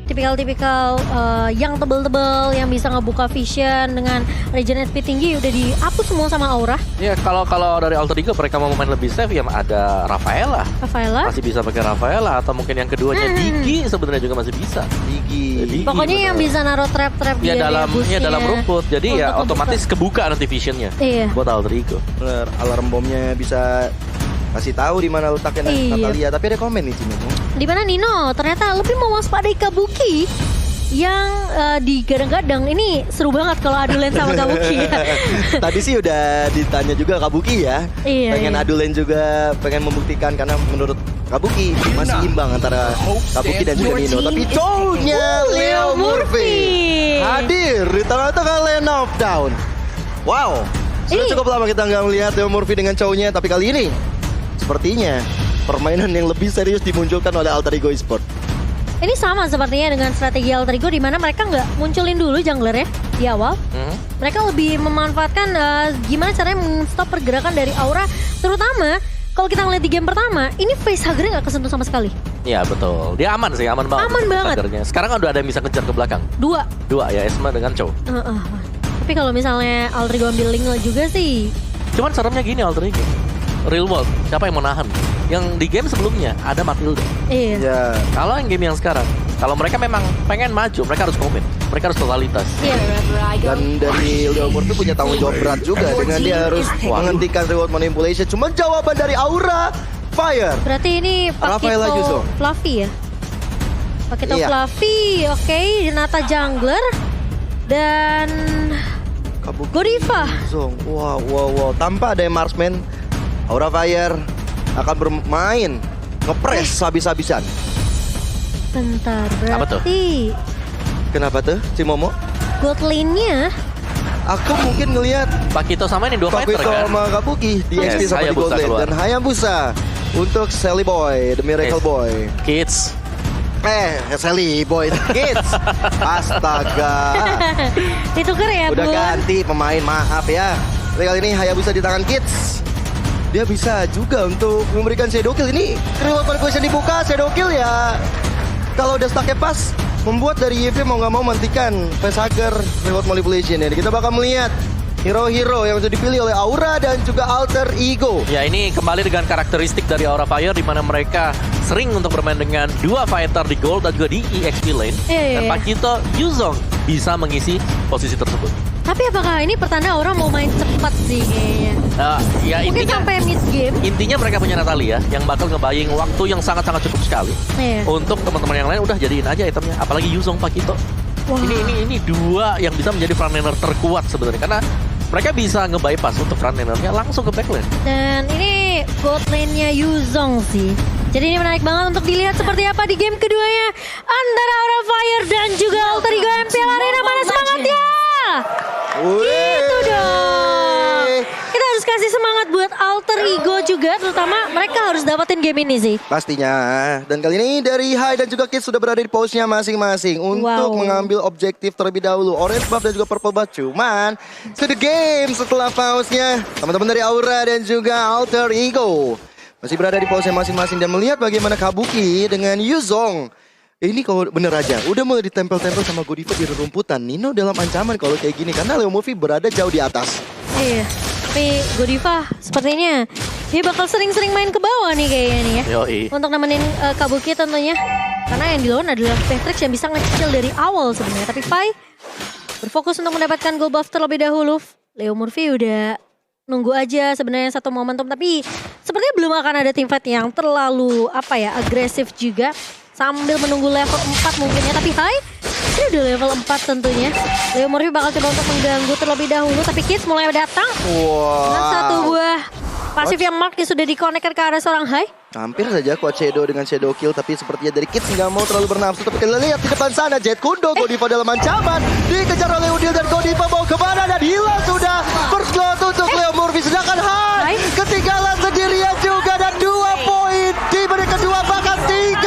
Tipikal-tipikal yang tebel-tebel, yang bisa ngebuka vision dengan regen SP tinggi udah dihapus semua sama Aura. Ya kalau dari Alter Ego mereka mau main lebih safe ya ada Rafaela. Rafaela. Masih bisa pakai Rafaela atau mungkin yang keduanya Digi sebenarnya juga masih bisa. Digi Pokoknya yang bisa naruh trap-trap ya dalam rumput. Jadi ya otomatis kebuka nanti visionnya. Iya. Buat Alter Ego. Bener, alarm bomnya bisa kasih tahu di mana letaknya Natalia. Tapi ada komen nih Cimomo. Di mana Nino ternyata lebih mewaspadai Kabuki yang digadang-gadang. Ini seru banget kalau adu lane sama Kabuki ya. Tadi sih udah ditanya juga Kabuki ya. Iya, pengen adu lane juga, pengen membuktikan karena menurut Kabuki masih imbang antara Kabuki dan juga Nino. Tapi cowoknya Leo Murphy hadir di tengah-tengah lane of down. Wow, sudah cukup lama kita nggak melihat Leo Murphy dengan cowoknya. Tapi kali ini sepertinya permainan yang lebih serius dimunculkan oleh Alter Ego Esports. Ini sama sepertinya dengan strategi Alter Ego di mana mereka nggak munculin dulu jungler ya di awal. Mereka lebih memanfaatkan gimana caranya men-stop pergerakan dari Aura. Terutama kalau kita ngeliat di game pertama, ini facehugger nggak kesentuh sama sekali. Iya betul, dia aman sih, aman banget. Aman banget. Facehuggernya. Sekarang kan udah ada yang bisa kejar ke belakang. Dua ya, Esma dengan Chow. Tapi kalau misalnya Alter Ego ambil Ling juga sih. Cuman seremnya gini Alter Ego. Real world, siapa yang mau nahan? Yang di game sebelumnya ada Matilda. Iya. Ya. Kalau yang game yang sekarang, kalau mereka memang pengen maju, mereka harus komit, mereka harus totalitas. Iya. Dan dari Leo Murphy punya tanggung jawab berat juga dengan dia harus menghentikan reward manipulation. Cuma jawaban dari Aura Fire. Berarti ini Rafaela Yuzo. Fluffy ya? Pakito Iya. Fluffy, oke. Nata jungler. Dan Kabuki. Godiva. Zong. Wow. Tanpa ada marksman, Aura Fire akan bermain ngepres habis-habisan. Bentar, Apa tuh? berarti Kenapa tuh, Cimomo? gold lane-nya Aku mungkin ngelihat Pakito sama ini dua fighter Pakito kan? sama Kabuki di Yes, XP sama di Hayabusa Gold Lane. keluar. Dan Hayabusa untuk Sally Boy, The Miracle Yes. Boy. Kids. Sally Boy Kids. Astaga. ditukar ya, Udah Bun? ganti pemain, maaf ya. Tapi kali ini Hayabusa di tangan Kids. Dia bisa juga untuk memberikan shadow kill. Ini reward manipulation dibuka, shadow kill ya. Kalau udah stucknya pas, membuat dari YV mau nggak mau menghentikan facehugger reward manipulation. Jadi kita bakal melihat hero-hero yang sudah dipilih oleh Aura dan juga Alter Ego. Ya ini kembali dengan karakteristik dari Aura Fire di mana mereka sering untuk bermain dengan dua fighter di gold dan juga di EXP lane. Dan Pakito Yuzong bisa mengisi posisi tersebut. Tapi apakah ini pertanda orang mau main cepat sih kayaknya? Ya Mungkin intinya, sampai mid game. intinya mereka punya Natalia yang bakal ngebaying waktu yang sangat-sangat cukup sekali. Iya. Untuk teman-teman yang lain udah jadiin aja itemnya. Apalagi Yuzong Pakito. Wah. Ini dua yang bisa menjadi frontliner terkuat sebenarnya karena mereka bisa nge-bypass untuk frontlinernya langsung ke backlane. Dan ini gold lane-nya Yuzong sih. Jadi ini menarik banget untuk dilihat seperti apa di game keduanya antara Aura Fire dan juga Alter Ego MPL Arena. Mana semangatnya? Gitu dong. Kita harus kasih semangat buat Alter Ego juga, terutama mereka harus dapetin game ini sih. Pastinya. Dan kali ini dari Hai dan juga Kids sudah berada di pose-nya masing-masing untuk mengambil objektif terlebih dahulu. Orange buff dan juga purple buff. Cuman to the game setelah pause-nya. Teman-teman dari Aura dan juga Alter Ego masih berada di pose masing-masing dan melihat bagaimana Kabuki dengan Yuzong. Ini kalau bener aja, udah mulai ditempel-tempel sama Godiva di rumputan. Nino dalam ancaman kalau kayak gini karena Leo Murphy berada jauh di atas. Iya, tapi Godiva sepertinya dia bakal sering-sering main ke bawah nih kayaknya nih ya. Yoi. Untuk nemenin Kabuki tentunya. Karena yang dilawan adalah Patrick yang bisa ngecicil dari awal sebenarnya. Tapi Pai berfokus untuk mendapatkan gold buff terlebih dahulu. Leo Murphy udah nunggu aja sebenarnya satu momentum. Tapi sepertinya belum akan ada teamfight yang terlalu agresif juga. Sambil menunggu level 4 mungkin ya. Tapi Hai, ini udah level 4 tentunya. Leo Murphy bakal coba untuk mengganggu terlebih dahulu. Tapi Kids mulai datang. Dengan satu buah pasif yang mark yang sudah dikonekkan ke arah seorang Hai. Hampir saja kuat Shadow dengan Shadow Kill. Tapi sepertinya dari Kids nggak mau terlalu bernafsu. Tapi kita lihat di depan sana Jet Kundo. Godiva dalam ancaman. Dikejar oleh Udil dan Godiva mau kemana. Dan hilang sudah. First blood untuk Leo Murphy. Sedangkan Hai ketinggalan sendirian juga. Dan 2 poin di menit kedua bahkan 3.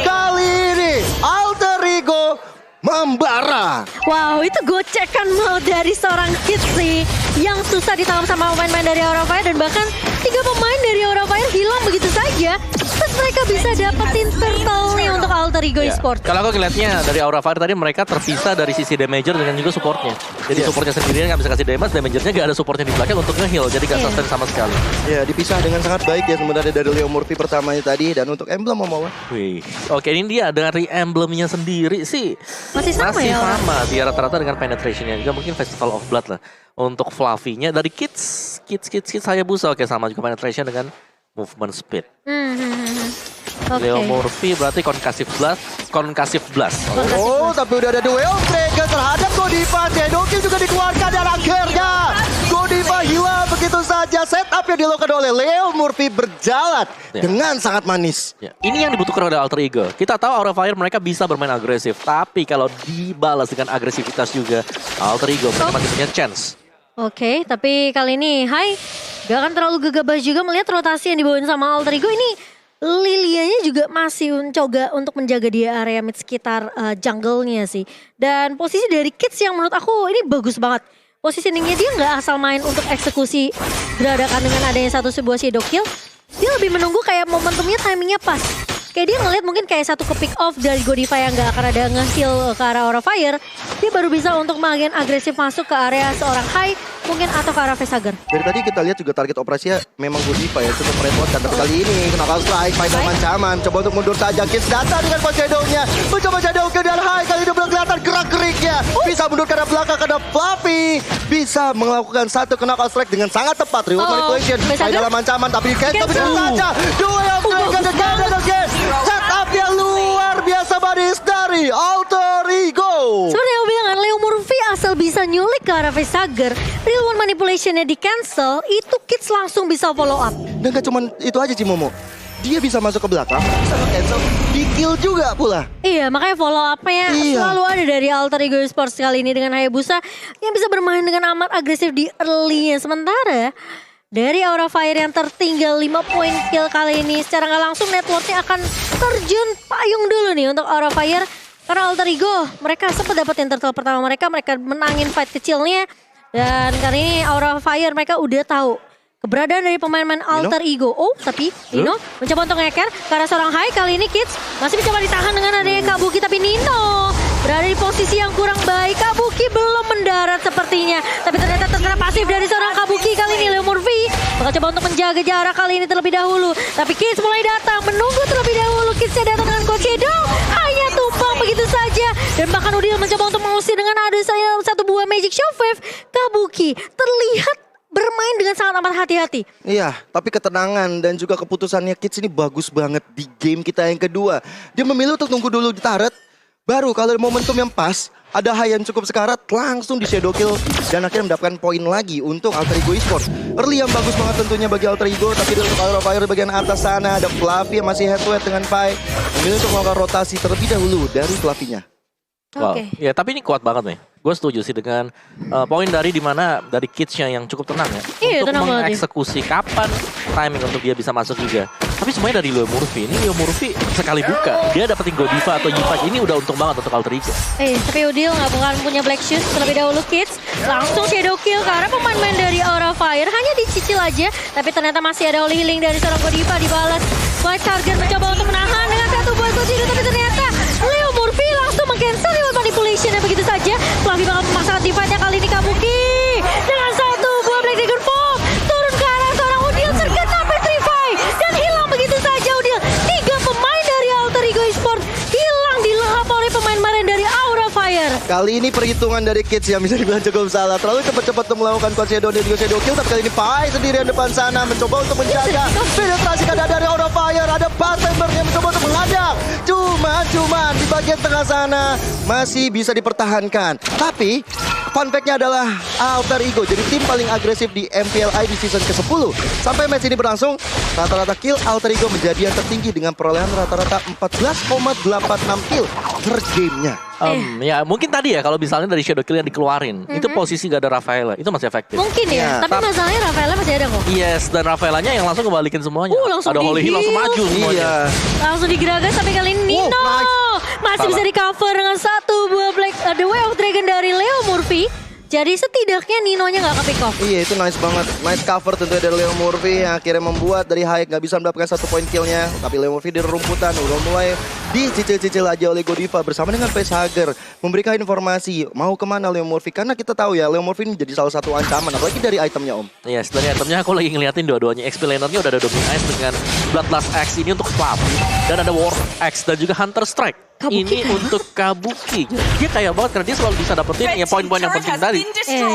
Kali ini Alter Ego membara. Wow, itu gocekan mau dari seorang Kids sih yang susah ditangkap sama pemain-pemain dari Aura Fire, dan bahkan 3 pemain dari Aura Fire hilang begitu saja. Terus mereka bisa dapetin turtle-nya untuk Alter Ego Esports. Kalau aku ngeliatnya dari Aura Fire tadi mereka terpisah dari sisi damager dengan juga supportnya. Jadi supportnya sendirian nggak bisa kasih damage, damagernya nggak ada supportnya di belakang untuk nge-heal, jadi nggak sustain sama sekali. Ya, dipisah dengan sangat baik ya sebenarnya dari Leo Murphy pertamanya tadi, dan untuk emblem mau. Wih, oke, ini dia dari emblemnya sendiri sih. Masih sama ya? Sama, dia rata-rata dengan penetrationnya juga mungkin Festival of Blood lah. Untuk Fluffy-nya dari Kids Hayabusa, oke sama juga penetration dengan movement speed. Leo Murphy berarti Concussive Blast. Oh, tapi udah ada duel Trigger terhadap Godiva. Shadowkill juga dikeluarkan dan akhirnya Godiva hilang begitu saja. Setup yang dilakukan oleh Leo Murphy berjalan dengan sangat manis. Ya. Ini yang dibutuhkan oleh Alter Ego. Kita tahu Aura Fire mereka bisa bermain agresif, tapi kalau dibalas dengan agresivitas juga Alter Ego mereka masih punya chance. Oke, tapi kali ini gak akan terlalu gegabah juga melihat rotasi yang dibawain sama Alter Ego ini. Lilianya juga masih mencoba untuk menjaga dia area mid sekitar jungle-nya sih. Dan posisi dari Kids yang menurut aku ini bagus banget. Positioningnya dia nggak asal main untuk eksekusi geradakan dengan adanya sebuah shadow kill. Dia lebih menunggu kayak momentumnya, timingnya pas. Kayak dia ngeliat mungkin kayak satu ke pick off dari Godiva yang gak akan ada nge-heal ke arah Aura Fire. Dia baru bisa untuk bagian agresif masuk ke area seorang Hai mungkin atau ke arah Facehugger. Dari tadi kita lihat juga target operasinya memang Godiva ya, cukup merepotkan. Tapi kali ini Knuckle Strike, final ancaman. Coba untuk mundur saja, Kids datang dengan shadow-nya. Mencoba shadow ke dan Hai, kali ini belum kelihatan gerak-geriknya. Bisa mundur ke arah belakang karena Fluffy bisa melakukan satu Knuckle Strike dengan sangat tepat. Reward manipulation, final ancaman tapi Kenzo bisa saja. Duel of Dragon again. Setup yang luar biasa badis dari Alter Ego. Seperti yang aku bilang kan, Leo Murphy asal bisa nyulik ke arah Facehugger, real one manipulationnya di cancel, itu Kids langsung bisa follow up. Dan gak cuma itu aja Cimomo, dia bisa masuk ke belakang, bisa nge-cancel, di-kill juga pula. Iya, makanya follow up-nya selalu ada dari Alter Ego Esports kali ini dengan Hayabusa yang bisa bermain dengan amat agresif di early-nya. Sementara dari Aura Fire yang tertinggal 5 poin kill kali ini, secara nggak langsung networknya akan terjun payung dulu nih untuk Aura Fire. Karena Alter Ego, mereka sempat dapetin turtle pertama mereka menangin fight kecilnya. Dan kali ini Aura Fire mereka udah tahu keberadaan dari pemain-pemain Alter Ego. Oh, tapi Nino mencoba untuk ngeker ke arah seorang Hai. Kali ini Kids masih mencoba ditahan dengan adanya Kabuki, tapi Nino berada di posisi yang kurang baik. Kabuki belum mendarat sepertinya, tapi ternyata terkena pasif dari seorang Kabuki. Kali ini Leo Murphy bakal coba untuk menjaga jarak kali ini terlebih dahulu. Tapi Kids mulai datang, menunggu terlebih dahulu. Kidsnya datang dengan Coach Shadow, hanya tumpang begitu saja. Dan bahkan Udil mencoba untuk mengusir dengan ada satu buah Magic Shockwave. Kabuki terlihat bermain dengan sangat amat hati-hati. Iya, tapi ketenangan dan juga keputusannya Kids ini bagus banget di game kita yang kedua. Dia memilih untuk tunggu dulu di turret, baru kalau momentum yang pas, ada Hai yang cukup sekarat, langsung di shadow kill dan akhirnya mendapatkan poin lagi untuk Alter Ego Esports. Early yang bagus banget tentunya bagi Alter Ego, tapi untuk Aura Fire bagian atas sana ada Fluffy yang masih head to head dengan Pai. Memilih untuk melakukan rotasi terlebih dahulu dari Fluffy-nya. Wow, ya tapi ini kuat banget nih. Gue setuju sih dengan poin dari dimana dari Kids-nya yang cukup tenang ya. Iya, untuk tenang mengeksekusi kapan timing untuk dia bisa masuk juga. Tapi semuanya dari Leo Murphy. Ini Leo Murphy sekali buka, dia dapetin Godiva atau Yipa. Ini udah untung banget untuk Alter Ego. Tapi Udil nggak bukan punya Black Shoes terlebih dahulu Kids. Langsung shadow kill karena pemain-pemain dari Aura Fire hanya dicicil aja. Tapi ternyata masih ada Holy Healing dari seorang Godiva dibalas. White Target mencoba untuk menahan dengan satu buah Godiva. Tapi ternyata Leo Murphy langsung meng-cancel reward manipulation begitu saja. Fluffy bakal memasangkan divide-nya kali ini Kabuki. Dengan satu buah Black Dragon Form. Turun ke arah seorang Udil terkena Petrify. Dan hilang begitu saja Udil. 3 pemain dari Alter Ego Esports hilang dilahap oleh pemain-pemain dari Aura Fire. Kali ini perhitungan dari Kids yang bisa dibilang cukup salah. Terlalu cepat-cepat untuk melakukan Coach Shadow dan juga Shadow Kill. Tapi kali ini Pai sendirian depan sana mencoba untuk menjaga. Penetrasi kada dari Aura Fire. Ada Bartender yang mencoba untuk menghadang. Cuman di bagian tengah sana masih bisa dipertahankan. Tapi fun fact-nya adalah Alter Ego jadi tim paling agresif di MPLI di season ke-10. Sampai match ini berlangsung, rata-rata kill Alter Ego menjadi yang tertinggi dengan perolehan rata-rata 14,86 kill per gamenya. Ya mungkin tadi ya kalau misalnya dari shadow kill yang dikeluarin, itu posisi gak ada Rafaela, itu masih efektif. Mungkin ya, tapi masalahnya Rafaela masih ada kok. Yes, dan Rafaelanya yang langsung kembalikan semuanya. Langsung ada Holy Heal langsung maju semuanya. Langsung digeragas, tapi kali ini Nino Masih bisa di cover dengan satu buah The Way of Dragon dari Leo Murphy. Jadi setidaknya Ninonya gak ke pick off. Iya itu nice banget. Nice cover tentunya dari Leo Murphy yang akhirnya membuat dari Hayek gak bisa mendapatkan 1 poin killnya. Tapi Leo Murphy di rumputan udah mulai dicicil-cicil aja oleh Godiva bersama dengan Facehugger. Memberikan informasi mau kemana Leo Murphy. Karena kita tahu ya Leo Murphy ini jadi salah satu ancaman. Apalagi dari itemnya Om. Iya dari itemnya aku lagi ngeliatin dua-duanya. XP lanernya udah ada Dominant Ice dengan Bloodlust Axe ini untuk Fluffy. Dan ada War Axe dan juga Hunter Strike. Kabuki ini untuk Kabuki. Dia kaya banget karena dia selalu bisa dapetin ya poin-poin yang penting tadi.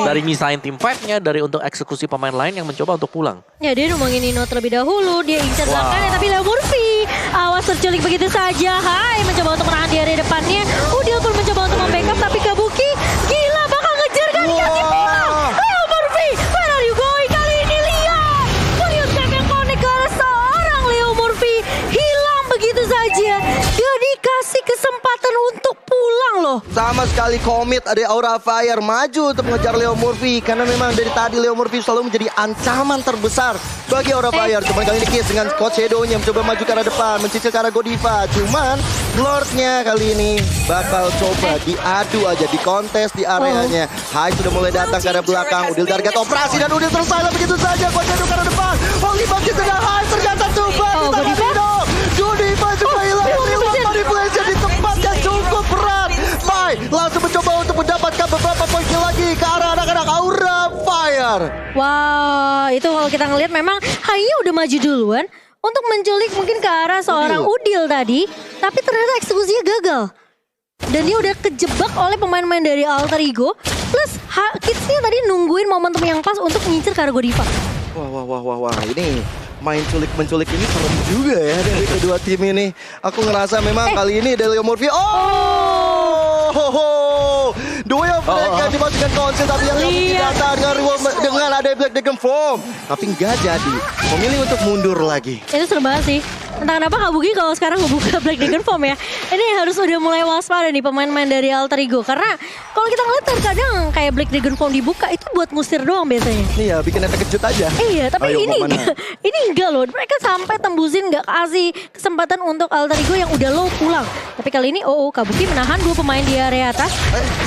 Dari misain tim fight-nya, dari untuk eksekusi pemain lain yang mencoba untuk pulang. Ya dia numbangin Nino terlebih dahulu. Dia incar belakangnya tapi Leo Murphy. Awas terculik begitu saja. Hai mencoba untuk menahan di area depannya. Udil pun mencoba untuk membackup tapi Kabuki gila bakal ngejar kan dia di final. Leo Murphy, where are you going? Kali ini lihat. Melihat tag yang connect ke arah seorang Leo Murphy. Hilang begitu saja. Gak dikasih kesempatan untuk pulang loh. Sama sekali komit ada Aura Fire maju untuk mengejar Leo Murphy. Karena memang dari tadi Leo Murphy selalu menjadi ancaman terbesar bagi Aura Fire. Cuman kali ini Kiss dengan Coach Shadow-nya mencoba maju ke arah depan, mencicil ke arah Godiva. Cuman Lord-nya kali ini bakal coba diadu aja, di kontes di areanya. Hai sudah mulai datang ke arah belakang. Udil target operasi dan Udil tersilent begitu saja. Coach Shadow ke arah depan. Holy Bucket dengan Hai ternyata tumbang di tangan Shadow. Godiva juga hilang. Manipulasi di tempat yang cukup berat. Pai langsung mencoba untuk mendapatkan beberapa poin lagi ke arah anak-anak Aura Fire. Wah, itu kalau kita ngelihat memang Hai-nya udah maju duluan untuk menculik mungkin ke arah seorang Udil tadi, tapi ternyata eksekusinya gagal. Dan dia udah kejebak oleh pemain-pemain dari Alter Ego, plus Kids-nya tadi nungguin momentum yang pas untuk ngincer ke arah Godiva. Wah, ini main culik-menculik ini serem juga ya dari kedua tim ini. Aku ngerasa memang kali ini dari Leo Murphy. Dua mereka dimasukkan konsil tapi yang datang dengan ada Black Dragon Form. Tapi nggak jadi. Memilih untuk mundur lagi. Itu serem banget sih. Entah kenapa Kabuki kalau sekarang ngebuka Black Dragon Form ya. Ini harus udah mulai waspada nih pemain-pemain dari Alter Ego. Karena kalau kita ngeliat terkadang kayak Black Dragon Form dibuka itu buat ngusir doang biasanya. Iya, bikin efek kejut aja. Iya, tapi ini enggak loh. Mereka sampai tembusin nggak kasih kesempatan untuk Alter Ego yang udah low pulang. Tapi kali ini Kabuki menahan dua pemain di area atas.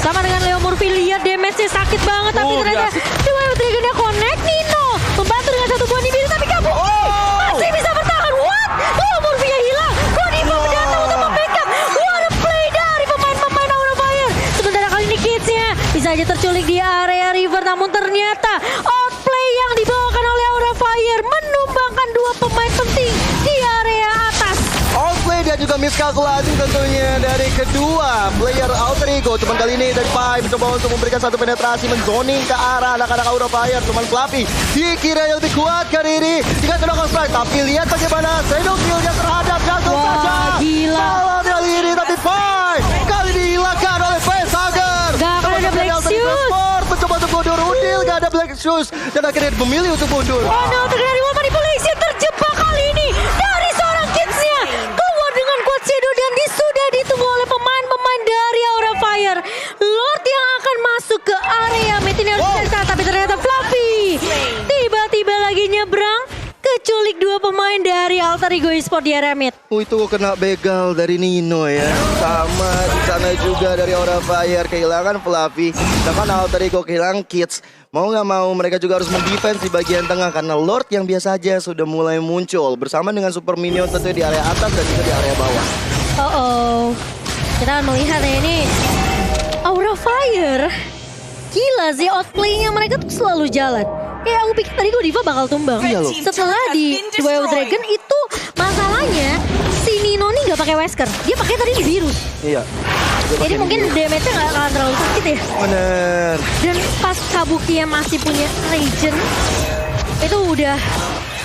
Sama dengan Leo Murphy, lihat damage-nya sakit banget. Tapi ternyata The Way of Dragon-nya connect. Nino membantu dengan satu buah biru tapi Kabuki masih bisa bertahan. What? Leo Murphy-nya hilang. Godiva datang untuk membackup. What a play dari pemain-pemain Aura Fire. Sementara kali ini Kids-nya bisa aja terculik di area river. Namun ternyata outplay yang dibawakan oleh Aura Fire menumbangkan dua pemain penting di area atas. Outplay dan juga miskalkulasi tentunya dari kedua player Alter Ego. Cuman kali ini dari Pai mencoba untuk memberikan satu penetrasi menzoning ke arah anak-anak Aura Fire. Cuman Fluffy dikira yang lebih kuat kali ini dengan knock strike. Tapi lihat bagaimana Shadow Kill-nya terhadap Jungle saja. Gila. Salah kali ini tapi Pai kali dihilangkan oleh Facehugger. Gak akan ada Black Shoes. Mencoba untuk mundur Udil, gak ada Black Shoes. Dan akhirnya memilih untuk mundur. Oh no, terjadi manipulasi terjebak kali ini dari seorang Kids-nya. Keluar dengan Quad Shadow dan sudah ditunggu oleh pemain-pemain dari Aura Fire. Lord yang akan masuk ke area Metinir tapi ternyata Fluffy tiba-tiba lagi nyebrang. Keculik dua pemain dari Alter Ego Esport di area mid. Itu kena begal dari Nino ya. Sama di sana juga dari Aura Fire kehilangan Fluffy. Sedangkan Alter Ego kehilangan Kids. Mau nggak mau mereka juga harus mendefense di bagian tengah karena Lord yang biasa aja sudah mulai muncul bersama dengan Super Minion tentu di area atas dan juga di area bawah. Kita akan melihat ya ini Aura Fire. Gila sih outplay-nya mereka tuh selalu jalan. Kayak aku pikir tadi Godiva bakal tumbang. Setelah di The Way of Dragon itu masalahnya si Nino nih gak pakai Wesker. Dia pakai tadi di virus. Iya. Jadi mungkin damage-nya gak akan terlalu sakit ya. Bener. Dan pas Kabuki yang masih punya Legend itu udah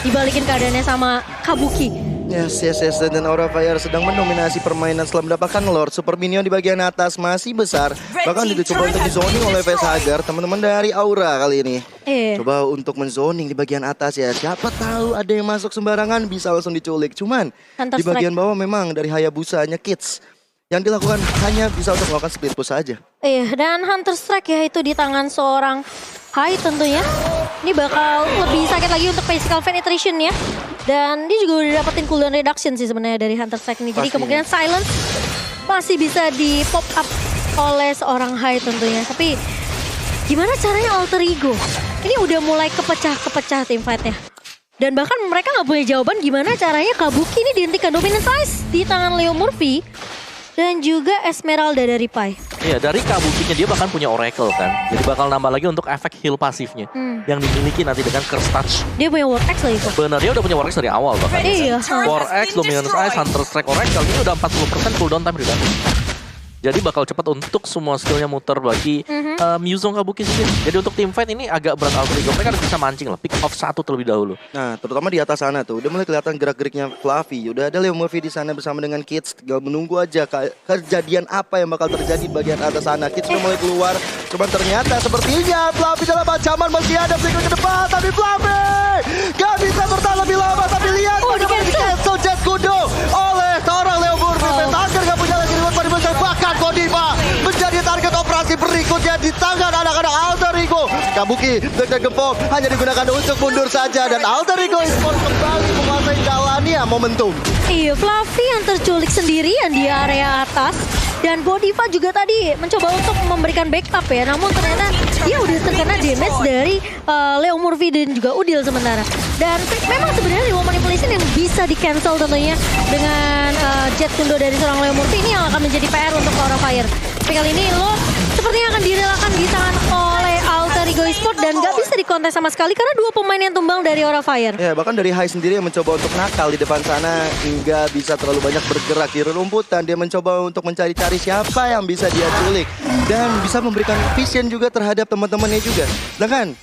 dibalikin keadaannya sama Kabuki. Yes. Dan Aura Fire sedang mendominasi permainan setelah mendapatkan Lord. Super Minion di bagian atas masih besar. Bahkan dicoba untuk dizoning oleh Facehugger. Teman-teman dari Aura kali ini. Coba untuk menzoning di bagian atas ya. Siapa tahu ada yang masuk sembarangan bisa langsung diculik. Cuman di bagian bawah memang dari Hayabusanya Kids. Yang dilakukan hanya bisa untuk melakukan split push saja. Dan Hunter Strike ya itu di tangan seorang Hai tentunya. Ini bakal lebih sakit lagi untuk physical penetration ya. Dan dia juga udah dapetin cooldown reduction sih sebenarnya dari Hunter Strike ini. Jadi kemungkinan silence masih bisa di pop up oleh seorang Hai tentunya. Tapi gimana caranya Alter Ego? Ini udah mulai kepecah-kepecah tim fight-nya. Dan bahkan mereka nggak punya jawaban gimana caranya Kabuki ini dihentikan. Dominance Ice di tangan Leo Murphy. Dan juga Esmeralda dari Pai. Iya, dari Kabukinya dia bahkan punya Oracle kan. Jadi bakal nambah lagi untuk efek heal pasifnya. Yang dimiliki nanti dengan Curse Touch. Dia punya War Axe lagi kok. Bener, dia udah punya War Axe dari awal bahkan. Iya. War Axe, Dominance Ice, Hunter Strike, Oracle ini udah 40% cooldown time udah. Jadi bakal cepat untuk semua skillnya muter bagi Muzong Kabuki sendiri. Jadi untuk team fight ini agak berat Alter Ego. Mereka harus bisa mancing lah, pick off satu terlebih dahulu. Nah, terutama di atas sana tuh, udah mulai kelihatan gerak-geriknya Fluffy. Udah ada Leo Murphy di sana bersama dengan Kids. Tinggal menunggu aja kejadian apa yang bakal terjadi di bagian atas sana. Kids udah mulai keluar, cuman ternyata sepertinya Fluffy dalam ancaman masih ada flicker ke depan. Tapi Fluffy gak bisa bertahan lebih lama. Tapi lihat, di cancel Jet Kudo oleh seorang Leo Murphy. Pentaker gak punya lagi reward pada besar. Bahkan Godiva menjadi target operasi berikutnya di tangan anak-anak Alter Ego. Kabuki, Black Dragon Form hanya digunakan untuk mundur saja. Dan Alter Ego Esports kembali menguasai jalannya momentum. Iya, Fluffy yang terculik sendirian di area atas. Dan Godiva juga tadi mencoba untuk memberikan backup ya. Namun ternyata dia udah terkena damage dari Leo Murphy dan juga Udil sementara. Dan memang sebenarnya Reward Manipulation yang bisa di cancel tentunya dengan Jet Kundo dari seorang Leo Murphy ini yang akan menjadi PR untuk Aura Fire. Tapi kali ini lo sepertinya akan direlakan di tangan oleh Alter Ego Esports dan gak bisa dikontes sama sekali karena dua pemain yang tumbang dari Aura Fire. Ya, bahkan dari Hai sendiri yang mencoba untuk nakal di depan sana hingga bisa terlalu banyak bergerak di rumputan. Dia mencoba untuk mencari-cari siapa yang bisa dia culik dan bisa memberikan vision juga terhadap teman-temannya juga. Sedangkan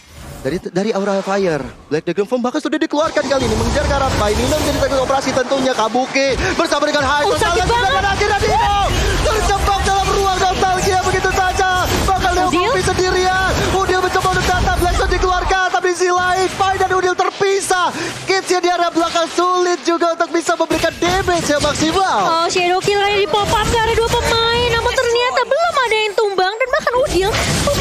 dari Aura Fire, Black Dragon Form bahkan sudah dikeluarkan kali ini mengejar ke arah Pai. Nino menjadi target operasi tentunya. Kabuki bersama dengan Hai. Sakit banget. Akhirnya Nino terjebak dalam ruang nostalgia begitu saja. Bahkan Leo Murphy sendirian. Udil mencoba untuk datang, Blackstone dikeluarkan. Tapi di sisi lain, Pai dan Udil terpisah. Kidsnya di area belakang sulit juga untuk bisa memberikan damage yang maksimal. Oh, Shadow Killer di pop up ke arah dua pemain. Namun ternyata belum ada yang tumbang. Dan bahkan Udil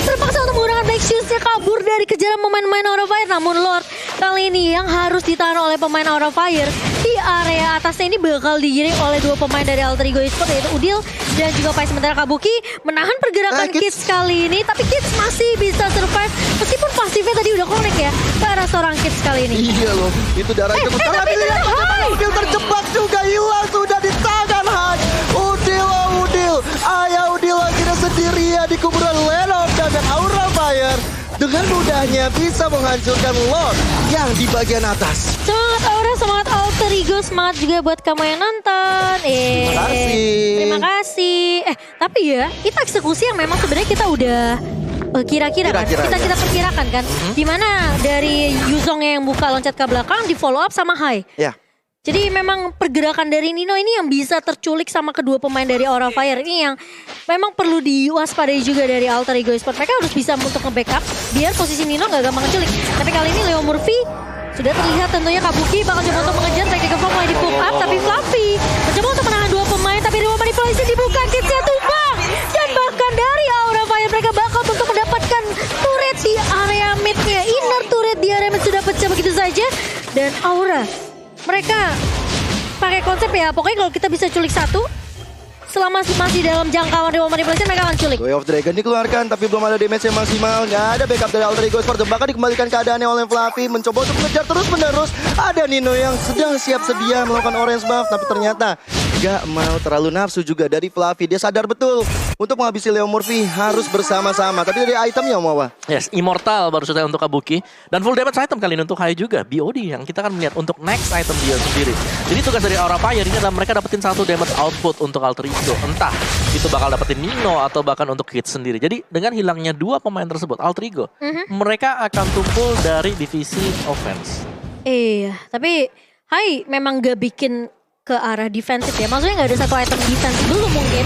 terpaksa untuk menggunakan Black Shoes-nya kabur dari kejaran pemain Aura Fire. Namun Lord kali ini yang harus ditahan oleh pemain Aura Fire di area atasnya ini bakal digiring oleh dua pemain dari Alter Ego Esports yaitu Udil dan juga Pai. Sementara Kabuki menahan pergerakan Kids kali ini, tapi Kids masih bisa survive meskipun pasifnya tadi udah connect ya ke arah seorang Kids kali ini. Iya loh, itu darah itu tapi lihat Udil terjebak juga, hilang sudah di tangan Hai. Udil, ayah Udil akhirnya sendirian di kuburan Lenov dan Aura Fire dengan mudahnya bisa menghancurkan Lord yang di bagian atas. Semangat Aura, semangat Alter Ego, semangat juga buat kamu yang nonton. Terima kasih. Terima kasih. Tapi ya, itu eksekusi yang memang sebenarnya kita udah kira-kira kan. Kita perkirakan kan. Dimana dari Yuzong yang buka loncat ke belakang di follow up sama Hai. Ya. Jadi memang pergerakan dari Nino ini yang bisa terculik sama kedua pemain dari Aura Fire ini yang memang perlu diwaspadai juga dari Alter Ego Esports. Mereka harus bisa untuk nge-backup biar posisi Nino gak gampang ngeculik. Tapi kali ini Leo Murphy sudah terlihat tentunya Kabuki bakal coba untuk mengejar Tactical Form mulai di pull up. Tapi Fluffy mencoba untuk menahan dua pemain, tapi Reward Manipulation dibuka, Kidsnya tumbang. Dan bahkan dari Aura Fire mereka bakal untuk mendapatkan turret di area mid-nya. Inner turret di area mid sudah pecah begitu saja. Dan Aura mereka pakai konsep ya, pokoknya kalau kita bisa culik satu, selama masih dalam jangkauan Reward Manipulation mereka akan culik. Way of Dragon dikeluarkan tapi belum ada damage yang maksimal. Gak ada backup dari Alter Ego Esports. Bahkan dikembalikan keadaannya oleh Fluffy. Mencoba untuk mengejar terus menerus. Ada Nino yang sedang siap sedia melakukan orange buff. Tapi ternyata gak mau terlalu nafsu juga dari Fluffy. Dia sadar betul untuk menghabisi Leo Murphy harus bersama-sama. Tapi dari itemnya mau apa? Yes, Immortal baru saja untuk Kabuki. Dan full damage item kali ini untuk Hai juga. BOD yang kita akan melihat untuk next item dia sendiri. Jadi tugas dari Aura Fire ini adalah mereka dapetin satu damage output untuk Alter Ego. Entah itu bakal dapetin Nino atau bahkan untuk Kids sendiri. Jadi dengan hilangnya dua pemain tersebut, Alter Ego, mereka akan tumpul dari divisi offense. Iya, tapi Hai memang gak bikin ke arah defensif ya. Maksudnya gak ada satu item defense dulu mungkin.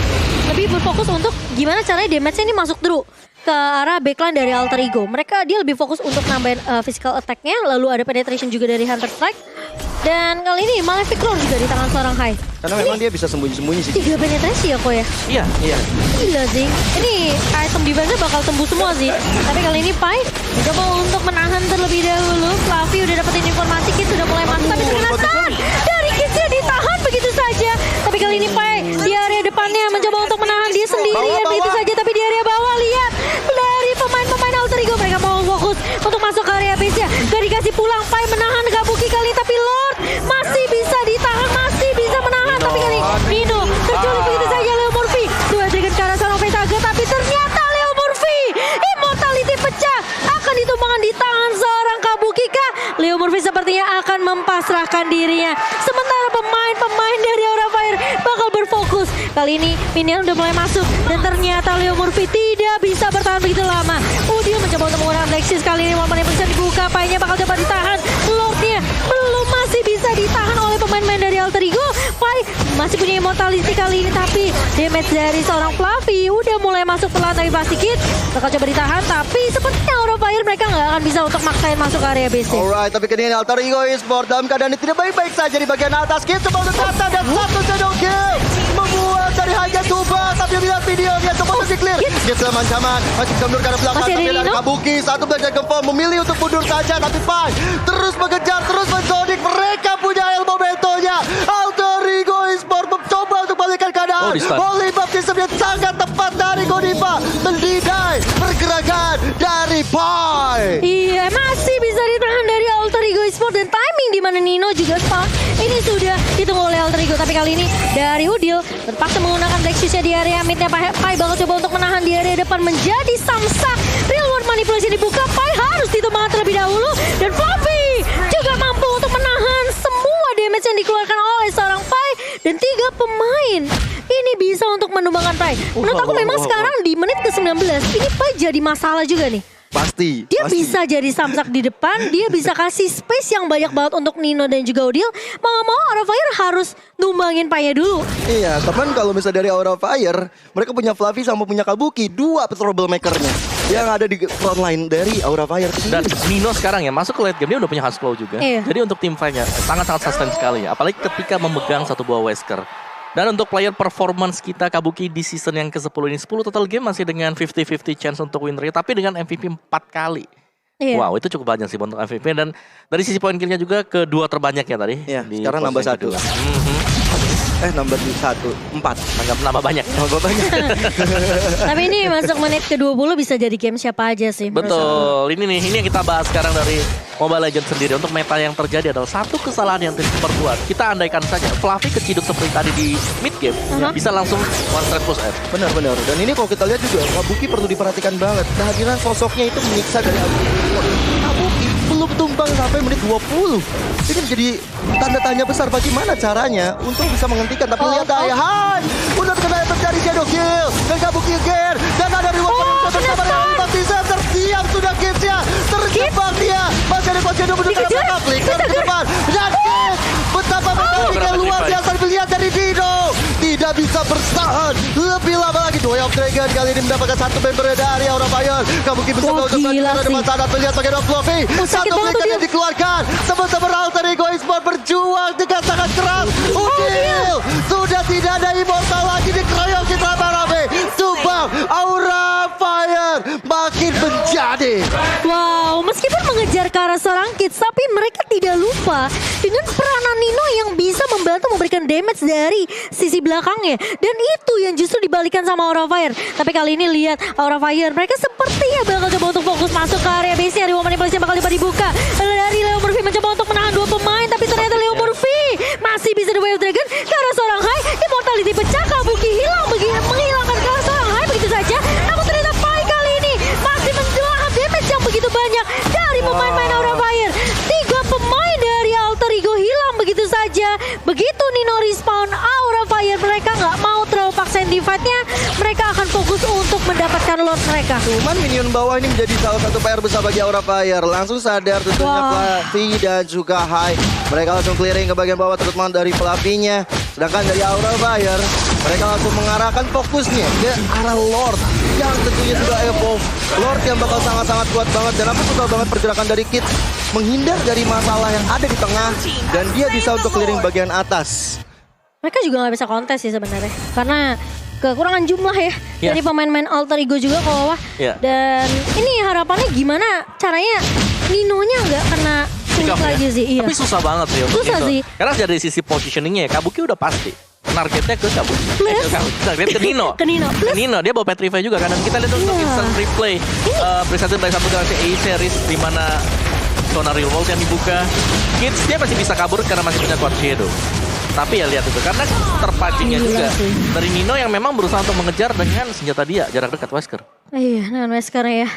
Lebih berfokus untuk gimana caranya damage-nya ini masuk through ke arah backline dari Alter Ego. Dia lebih fokus untuk nambahin physical attack-nya. Lalu ada penetration juga dari Hunter Strike. Dan kali ini Malefic Roar juga di tangan seorang Hai. Karena memang dia bisa sembunyi-sembunyi sih. 3 penetrasi ya kok ya? Iya. Gila sih. Ini item defense-nya bakal tembus semua sih. Tapi kali ini Pai mencoba untuk menahan terlebih dahulu. Fluffy udah dapetin informasi, Kids sudah mulai masuk. Tapi terkena stun dari Kidsnya ditahan begitu saja. Tapi kali ini Pai di area depannya mencoba kali ini, tapi Lord masih bisa ditahan, masih bisa menahan. Tapi kali Nino terculik begitu saja. Leo Murphy dua dragon ke arah seorang Vetaga, tapi ternyata Leo Murphy immortality pecah, akan ditumbangkan di tangan seorang Kabuki kah? Leo Murphy sepertinya akan mempasrahkan dirinya. Sementara pemain-pemain dari Aura Fire bakal berfokus. Kali ini minion udah mulai masuk dan ternyata Leo Murphy tidak bisa bertahan begitu lama. Udio mencoba untuk menggunakan Nexus kali ini, momen yang bisa dibuka, Pai-nya bakal dapat ditahan. Lordnya belum masih bisa ditahan oleh pemain-pemain dari Alter Ego. Pai masih punya immortality kali ini, tapi damage dari seorang Fluffy udah mulai masuk pelan tapi pasti Kid bakal coba ditahan, tapi sepertinya Aura Fire mereka nggak akan bisa untuk maksain masuk ke area BC. Alright, tapi kini Alter Ego Esports dalam keadaan yang tidak baik-baik saja di bagian atas. Kid coba untuk datang dan satu shadow kill membuat dari Haja Tuba, tapi lihat videonya coba untuk di-clear. Kid dalam ancaman, masih bisa mundur ke arah belakang, tapi dari Kabuki satu belajar gempol memilih untuk mundur saja, tapi Pai terus mengejar, terus menzodik. Mereka punya elbow momentonya. Alter Ego Esports mencoba untuk balikan keadaan. Holy baptism yang sangat tepat dari Godiva mendidai pergerakan dari Pai. Iya, masih bisa ditahan dari Alter Ego Esports, dan timing di mana Nino juga spawn ini sudah ditunggu oleh Alter Ego. Tapi kali ini dari Udil terpaksa menggunakan Nexusnya di area midnya. Pai bakal coba untuk menahan di area depan menjadi samsak. Real world manipulasi dibuka, Pai harus ditumbangkan terlebih dahulu, dan Fluffy juga mampu untuk menahan semua damage yang dikeluarkan oleh seorang Pai, dan 3 pemain ini bisa untuk menumbangkan Pai. Menurut aku memang sekarang di menit ke-19 ini Pai jadi masalah juga nih. Pasti. Dia bisa jadi samsak di depan, dia bisa kasih space yang banyak banget untuk Nino dan juga Odil. Mau Aura Fire harus numbangin Pai-nya dulu. Iya, teman, kalau misalnya dari Aura Fire, mereka punya Fluffy sama punya Kabuki, 2 troublemaker-nya yang ada di front line dari Aura Fire. Dan Nino sekarang ya masuk ke late game, dia udah punya Hush Claw juga. Jadi untuk tim fight-nya sangat-sangat sustain sekali ya. Apalagi ketika memegang satu buah Wesker. Dan untuk player performance kita Kabuki di season yang ke-10 ini, 10 total game masih dengan 50-50 chance untuk win rate, tapi dengan MVP 4 kali. Wow, itu cukup banyak sih untuk MVP. Dan dari sisi poin killnya juga kedua terbanyaknya tadi. Iya, sekarang nambah 1. Nambah 1, 4. Nambah banyak. Tapi ini masuk menit ke-20 bisa jadi game siapa aja sih. Betul, ini yang kita bahas sekarang dari Mobile Legends sendiri. Untuk meta yang terjadi adalah satu kesalahan yang diperbuat. Kita andaikan saja Fluffy keciduk seperti tadi di mid game, bisa langsung one straight push F. Benar. Dan ini kalau kita lihat juga, Kabuki perlu diperhatikan banget. Kehadiran sosoknya itu menyiksa dari Kabuki belum tumbang sampai menit 20. Ini menjadi tanda tanya besar bagaimana caranya untuk bisa menghentikan. Tapi lihat Daya, udah kena terjadi shadow kill. Dan Kabuki again. Dan ada reward bersama dengan bisa terdiam sudah Kids-nya. Terjebak dia. Masih ada posisi menuju ke belakang. Klik ke depan. Dan Kids, betapa mekanik yang luar biasa dilihat dari Dino. Tidak bisa bertahan lebih lama lagi. Way of Dragon kali ini mendapatkan satu member dari Aura Fire. Kabuki mencoba untuk melanjutkan depan sana. Terlihat bagaimana Fluffy. Satu klik yang dikeluarkan. Teman-teman Alter Ego Esports berjuang dengan sangat keras. Udil sudah tidak ada immortal lagi, dikeroyok kita rame-rame. Tumbang Aura Fire makin menjadi. Wow, meskipun mengejar ke arah seorang Kids, tapi mereka tidak lupa dengan peranan Nino yang bisa membantu memberikan damage dari sisi belakangnya. Dan itu yang justru dibalikan sama Aura Fire. Tapi kali ini lihat Aura Fire, mereka sepertinya bakal coba untuk fokus masuk ke area base. Ada manipulasi yang bakal dibuka dari Leo Murphy, mencoba untuk menahan 2 pemain, tapi ternyata Leo Murphy masih bisa the Way of Dragon ke arah seorang Hai. Immortality pecah, Kabuki hilang, menghilangkan ke arah seorang Hai begitu saja. Namun ternyata Pai kali ini masih menahan damage yang begitu banyak dari pemain-pemain Aura Fire. 3 pemain dari Alter Ego hilang begitu saja. Begitu Nino respawn, Aura Fire mereka nggak mau terlalu paksain di fight-nya. Mereka akan fokus untuk mendapatkan Lord mereka. Cuman minion bawah ini menjadi salah satu PR besar bagi Aura Fire. Langsung sadar tentunya Fluffy dan juga Hai. Mereka langsung clearing ke bagian bawah terutama dari Fluffy-nya. Sedangkan dari Aura Fire, mereka langsung mengarahkan fokusnya ke arah Lord yang tentunya sudah evolve. Lord yang bakal sangat-sangat kuat banget. Dan aku suka banget pergerakan dari Kids menghindar dari masalah yang ada di tengah. Dan dia bisa untuk clearing bagian atas. Mereka juga nggak bisa kontes sih sebenarnya. Karena kekurangan jumlah ya dari pemain-pemain Alter Ego juga ke bawah. Dan ini harapannya gimana caranya Ninonya nggak kena sulit lagi sih. Tapi susah banget sih untuk susah itu. sih. Karena dari sisi positioningnya ya, Kabuki udah pasti. Targetnya ke Kabuki. Target ke Nino. Ke Nino. Dia bawa Petrify juga kan. Dan kita lihat untuk instant replay. Presiden dari satu galaxy A series di mana zona real world yang dibuka. Kids dia masih bisa kabur karena masih punya Quad Shadow. Tapi ya lihat itu, karena terpancingnya juga dari Nino yang memang berusaha untuk mengejar dengan senjata dia, jarak dekat Wesker. Iya, dengan Wesker ya.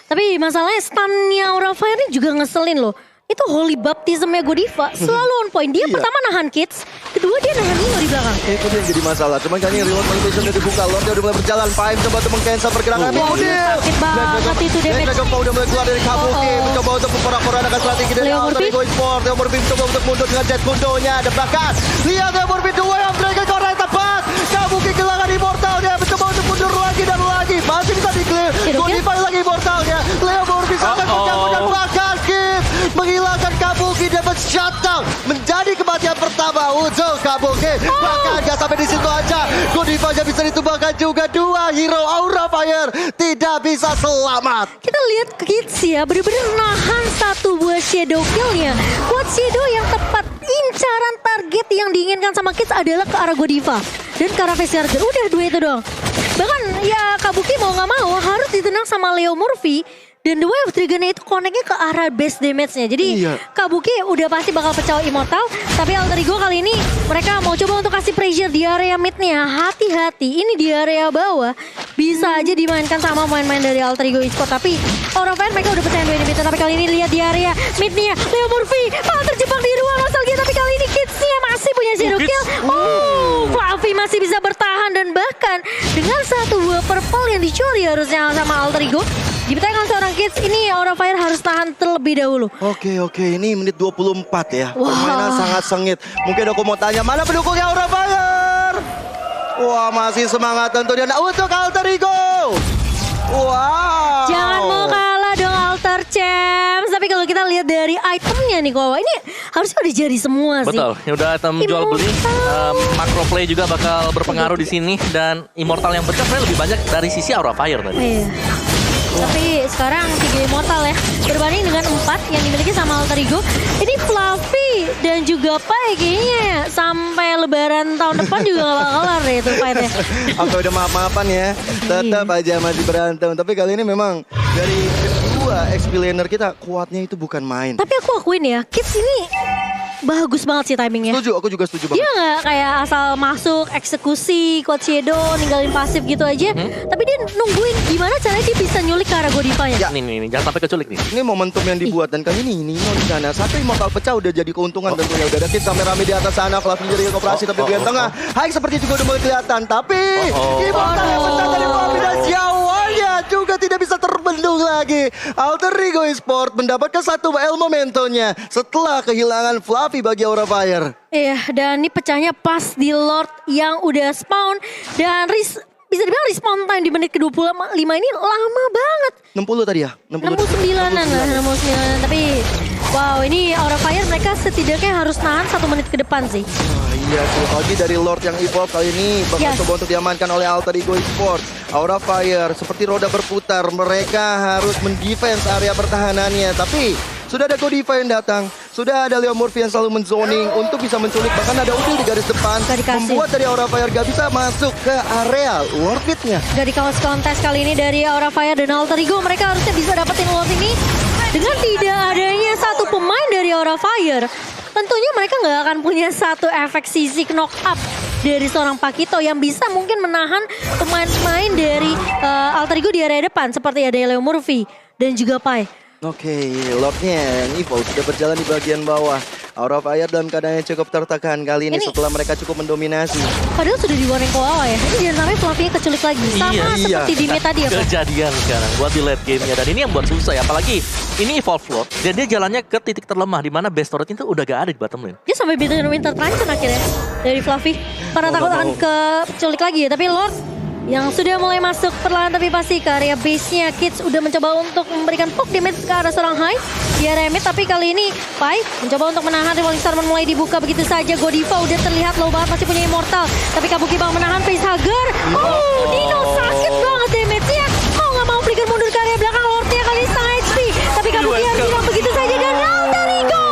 Tapi masalahnya stunnya Aura Fire ini juga ngeselin loh. Itu Holy Baptism-nya Godiva selalu on point. Dia pertama nahan Kids, kedua dia nahan Nino di belakang. Itu yang jadi masalah. Cuman kali ini reload motivation udah dibuka. Lord udah mulai berjalan. Paim coba untuk meng-cancel pergerakan. Sakit banget itu damage. Dragon Ball udah mulai keluar dari Kabuki. Mencoba untuk memporak-porandakan strategi dari Alter Ego Esports. Leo Murphy mencoba untuk mundur dengan Jet Kundonya. Ada bahkan. Lihat Leo Murphy the way of Dragon Core yang tepat. Kabuki kehilangan Immortal. Dia mencoba untuk mundur lagi dan lagi. Masih bisa di-clear. Godiva lagi Immortalnya. Leo Murphy sangat mencampur dan bahkan Kids menghilangkan Kabuki. Dapat shutdown. Menjadi kematian pertama untuk Kabuki. Bahkan gak sampai di situ aja. Godiva bisa ditumbangkan juga. Dua hero Aura Fire tidak bisa selamat. Kita lihat Kids ya, bener-bener nahan satu buah shadow kill-nya. Quad shadow yang tepat, incaran target yang diinginkan sama Kids adalah ke arah Godiva dan ke arah Face Charger. Udah dua itu doang. Bahkan ya Kabuki mau gak mau harus ditenang sama Leo Murphy. Dan The Way of Dragon itu connect-nya ke arah base damage-nya. Jadi Kabuki udah pasti bakal pecah Immortal. Tapi Alter Ego kali ini mereka mau coba untuk kasih pressure di area mid-nya. Hati-hati, ini di area bawah bisa aja dimainkan sama pemain-pemain dari Alter Ego Esports. Tapi Aura Fire mereka udah pecahin 2 inhibitor. Tapi kali ini lihat di area mid-nya Leo Murphy malah terjebak di ruang nostalgia. Tapi kali ini Kids-nya masih punya zero kill. Fluffy masih bisa bertahan. Dan bahkan dengan satu buah purple yang dicuri harusnya sama Alter Ego, dibetulkan seorang Kids, ini Aura Fire harus tahan terlebih dahulu. Oke, ini menit 24 ya. Permainan sangat sengit. Mungkin aku mau tanya, mana pendukungnya Aura Fire? Wah, masih semangat tentunya untuk Alter Ego. Wow. Jangan mau kalah dong Alter Champs. Tapi kalau kita lihat dari itemnya nih Kowa, ini harusnya udah jadi semua sih. Betul, ya udah item jual beli. Macro play juga bakal berpengaruh di sini. Dan Immortal yang pecah sebenarnya lebih banyak dari sisi Aura Fire tadi. Iya. Tapi sekarang 3 Immortal ya, berbanding dengan 4 yang dimiliki sama Alter Ego. Ini Fluffy dan juga Pai kayaknya sampai lebaran tahun depan juga gak bakal kelar deh itu fight-nya. Sampai udah maaf-maafan ya, tetap aja masih berantem. Tapi kali ini memang dari kedua XP laner kita kuatnya itu bukan main. Tapi aku akuin ya, Kids ini bagus banget sih timingnya. Setuju, aku juga setuju banget. Dia gak kayak asal masuk, eksekusi, Quad Shadow, ninggalin pasif gitu aja. Tapi dia nungguin gimana caranya dia bisa nyulik ke arah Godivanya. Ya. Nih, jangan sampai keculik nih. Ini momentum yang dibuat dan kali ini Nino di sana. Satu Immortal pecah udah jadi keuntungan tentunya. Udah ada Kids rame-rame di atas sana. Fluffy jadi operasi tapi bagian tengah. Hai seperti juga udah mulai kelihatan. Tapi Immortal yang pecah dari Fluffy dan Jawanya juga tidak bisa terbendung lagi. Alter Ego Esports mendapatkan satu L momentumnya setelah kehilangan Fluffy bagi Aura Fire. Iya, dan ini pecahnya pas di Lord yang udah spawn. Dan bisa dibilang respawn time di menit ke-25 ini lama banget. 60 tadi ya? 69-an lah, 69-an. Tapi wow, ini Aura Fire mereka setidaknya harus nahan 1 menit ke depan sih. Iya, lagi dari Lord yang evolve kali ini bakal coba untuk diamankan oleh Alter Ego Esports. Aura Fire seperti roda berputar, mereka harus mendefense area pertahanannya. Tapi sudah ada Godiva yang datang, sudah ada Leo Murphy yang selalu menzoning untuk bisa menculik. Bahkan ada Udil di garis depan, membuat dari Aura Fire gak bisa masuk ke area Warpit-nya. Dari kontes kali ini dari Aura Fire dan Alter Ego, mereka harusnya bisa dapetin Lord ini dengan tidak adanya satu pemain dari Aura Fire. Tentunya mereka nggak akan punya satu efek sisik knock up dari seorang Pakito yang bisa mungkin menahan pemain-pemain dari Alter Ego di area depan seperti ada Leo Murphy dan juga Pai. Oke, Lordnya yang evolve sudah berjalan di bagian bawah. Aura Fire dalam keadaan yang cukup tertekan kali ini setelah mereka cukup mendominasi. Padahal sudah di warning Koala ya. Ini jangan sampai Fluffy keculik lagi. Sama seperti di meta dia. Kejadian sekarang buat di late game-nya. Dan ini yang buat susah ya. Apalagi ini evolve Lord. Dan dia jalannya ke titik terlemah. Di mana best turret itu udah gak ada di bottom lane. Dia sampai bikin Winter Truncheon akhirnya dari Fluffy. Karena takut akan keculik lagi ya. Tapi Lord yang sudah mulai masuk perlahan tapi pasti ke area base-nya. Kids udah mencoba untuk memberikan poke damage ke arah seorang Hai di area mid. Tapi kali ini Pai mencoba untuk menahan. Revolving Star mulai dibuka begitu saja. Godiva udah terlihat low banget, masih punya Immortal. Tapi Kabuki bang menahan facehugger. Dino sakit banget damage-nya. Mau gak mau flicker mundur ke area belakang. Lordnya kali ini setengah HP. Tapi Kabuki harus hilang begitu saja. Dan Alter Ego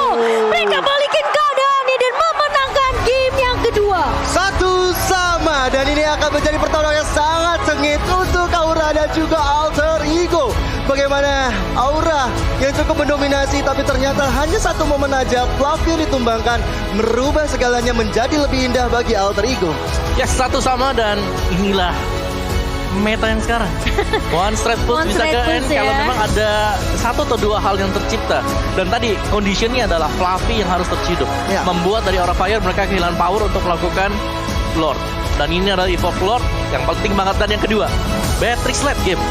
mereka balikin keadaannya dan memenangkan game yang kedua. 1-1 dan ini akan menjadi pertarungan yang sangat sengit untuk Aura dan juga Alter Ego. Bagaimana Aura yang cukup cukup mendominasi, tapi ternyata hanya satu momen aja Fluffy yang ditumbangkan merubah segalanya menjadi lebih indah bagi Alter Ego. Ya, satu sama, dan inilah meta yang sekarang. One straight push bisa ke end ya. kalau memang ada satu atau dua hal yang tercipta. Dan tadi conditionnya adalah Fluffy yang harus terciduk. Ya. Membuat dari Aura Fire mereka kehilangan power untuk melakukan Lord. Dan ini adalah Evoke Lord yang penting banget. Dan yang kedua, Beatrix late game.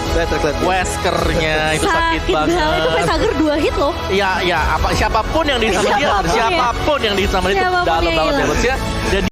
Weskernya itu sakit banget. Itu Facehager 2 hit loh. Ya, siapapun yang di sama dia, siapapun yang di sama dia itu dalam banget ya. Dan